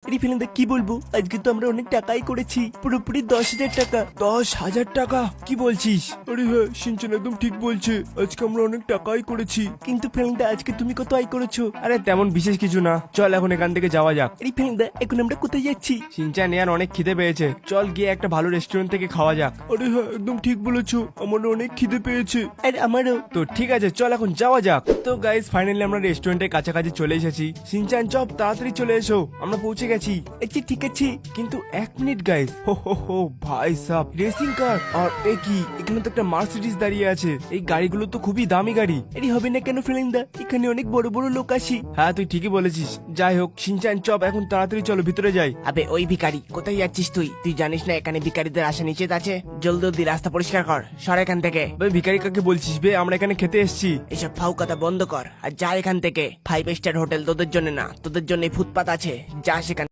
আরে ফেলেন্দা কি বলবো, আজকে তো আমরা অনেক টাকাই করেছি, পুরোপুরি 10,000 টাকা। 10,000 টাকা? কি বলছিস? আরে হ্যাঁ, সিনচান একদম ঠিক বলছে, আজকে আমরা অনেক টাকাই করেছি। কিন্তু ফেলেন্দা আজকে তুমি কত আয় করেছো? আরে তেমন বিশেষ কিছু না, চল এখন এখান থেকে যাওয়া যাক। আরে ফেলেন্দা এখন আমরা কোথায় যাচ্ছি? সিনচান ইয়ার অনেক খিদে পেয়েছে, চল গিয়ে একটা ভালো রেস্টুরেন্ট থেকে খাওয়া যাক। আরে হ্যাঁ, একদম ঠিক বলেছো, আমার অনেক খিদে পেয়েছে। আর আমারও। তো ঠিক আছে, চল এখন যাওয়া যাক। তো গাইস ফাইনালি আমরা রেস্টুরেন্টের কাছাকাছি চলে এসেছি। সিনচান চপ তাড়াতাড়ি চলে এসো, আমরা পৌঁছে গেছি। আচ্ছা ঠিক আছে। কিন্তু 1 মিনিট গাইস, হো ভাই সাব, রেসিং কার আর এ কি, এখানে তো একটা মার্সিডিজ দাঁড়িয়ে আছে। এই গাড়িগুলো তো খুবই দামি গাড়ি। আরে হবে না কেন ফেলেন্দা, এখানে অনেক বড় বড় লোক আসি। হ্যাঁ তুই ঠিকই বলেছিস। যাই হোক সিনচান চপ এখন তাড়াতাড়ি চলো ভিতরে যাই। আবে ওই ভিখারি, কোথায় যাচ্ছিস তুই? তুই জানিস না এখানে ভিখারিদের আসা নিষেধ আছে? জলদি রাস্তা পরিষ্কার কর, সর এখান থেকে। ভাই ভিখারি কাকে বলছিস বে? আমরা এখানে খেতে এসেছি। এসব ফাউ কথা বন্ধ কর আর যা এখান থেকে। 5 স্টার হোটেল তোদের জন্য না, তোদের জন্য ফুটপাত আছে, যা সেখান